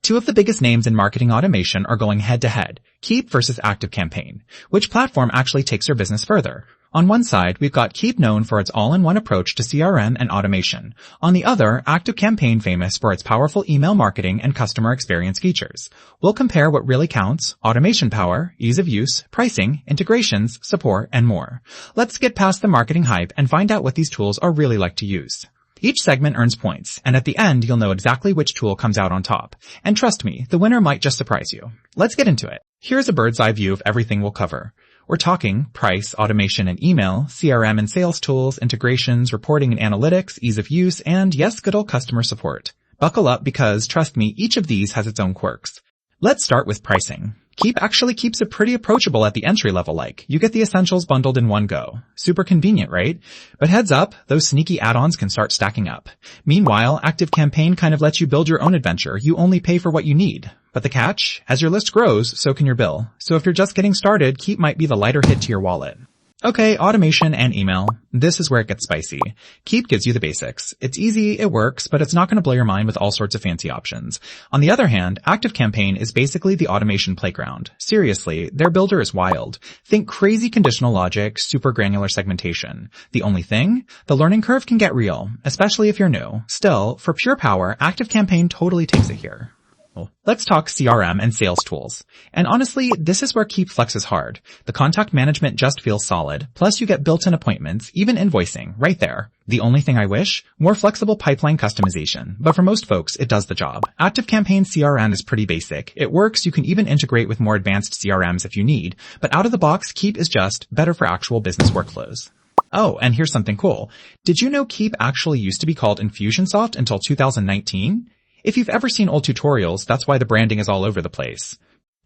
Two of the biggest names in marketing automation are going head-to-head, Keap versus ActiveCampaign. Which platform actually takes your business further? On one side, we've got Keap, known for its all-in-one approach to CRM and automation. On the other, ActiveCampaign, famous for its powerful email marketing and customer experience features. We'll compare what really counts: automation power, ease of use, pricing, integrations, support, and more. Let's get past the marketing hype and find out what these tools are really like to use. Each segment earns points, and at the end you'll know exactly which tool comes out on top. And trust me, the winner might just surprise you. Let's get into it. Here's a bird's eye view of everything we'll cover. We're talking price, automation and email, CRM and sales tools, integrations, reporting and analytics, ease of use, and yes, good old customer support. Buckle up because, trust me, each of these has its own quirks. Let's start with pricing. Keap actually keeps it pretty approachable at the entry level. You get the essentials bundled in one go. Super convenient, right? But heads up, those sneaky add-ons can start stacking up. Meanwhile, ActiveCampaign kind of lets you build your own adventure. You only pay for what you need. But the catch? As your list grows, so can your bill. So if you're just getting started, Keap might be the lighter hit to your wallet. Okay, automation and email. This is where it gets spicy. Keap gives you the basics. It's easy, it works, but it's not going to blow your mind with all sorts of fancy options. On the other hand, ActiveCampaign is basically the automation playground. Seriously, their builder is wild. Think crazy conditional logic, super granular segmentation. The only thing? The learning curve can get real, especially if you're new. Still, for pure power, ActiveCampaign totally takes it here. Let's talk CRM and sales tools. And honestly, this is where Keap flexes hard. The contact management just feels solid. Plus you get built-in appointments, even invoicing, right there. The only thing I wish? More flexible pipeline customization. But for most folks, it does the job. ActiveCampaign CRM is pretty basic. It works. You can even integrate with more advanced CRMs if you need. But out of the box, Keap is just better for actual business workflows. Oh, and here's something cool. Did you know Keap actually used to be called Infusionsoft until 2019? If you've ever seen old tutorials, that's why the branding is all over the place.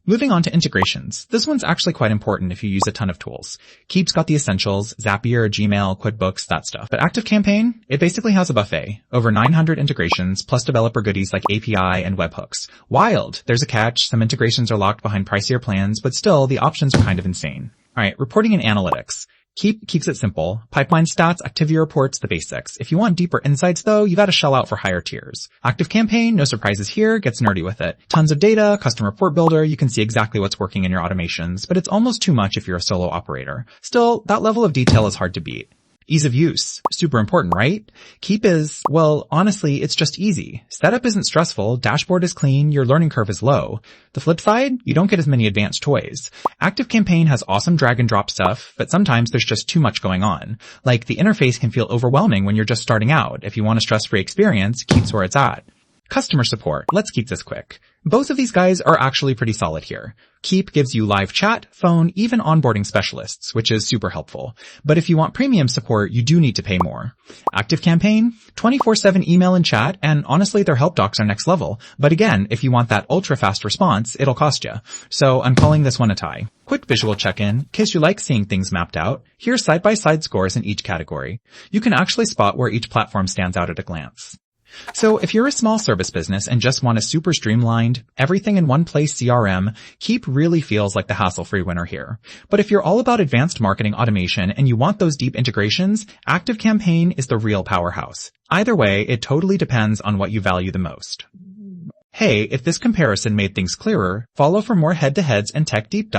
Moving on to integrations. This one's actually quite important if you use a ton of tools. Keap's got the essentials, Zapier, Gmail, QuickBooks, that stuff. But ActiveCampaign, it basically has a buffet. Over 900 integrations, plus developer goodies like API and webhooks. Wild! There's a catch. Some integrations are locked behind pricier plans, but still, the options are kind of insane. Alright, reporting and analytics. Keap keeps it simple. Pipeline stats, activity reports, the basics. If you want deeper insights though, you gotta shell out for higher tiers. ActiveCampaign, no surprises here, gets nerdy with it. Tons of data, custom report builder, you can see exactly what's working in your automations, but it's almost too much if you're a solo operator. Still, that level of detail is hard to beat. Ease of use. Super important, right? Keap is, well, honestly, it's just easy. Setup isn't stressful, dashboard is clean, your learning curve is low. The flip side, you don't get as many advanced toys. ActiveCampaign has awesome drag and drop stuff, but sometimes there's just too much going on. Like, the interface can feel overwhelming when you're just starting out. If you want a stress-free experience, Keap's where it's at. Customer support. Let's keep this quick. Both of these guys are actually pretty solid here. Keap gives you live chat, phone, even onboarding specialists, which is super helpful. But if you want premium support, you do need to pay more. ActiveCampaign, 24/7 email and chat, and honestly their help docs are next level. But again, if you want that ultra-fast response, it'll cost you. So I'm calling this one a tie. Quick visual check-in, in case you like seeing things mapped out. Here's side-by-side scores in each category. You can actually spot where each platform stands out at a glance. So if you're a small service business and just want a super streamlined, everything in one place CRM, Keap really feels like the hassle-free winner here. But if you're all about advanced marketing automation and you want those deep integrations, ActiveCampaign is the real powerhouse. Either way, it totally depends on what you value the most. Hey, if this comparison made things clearer, follow for more head-to-heads and tech deep dives.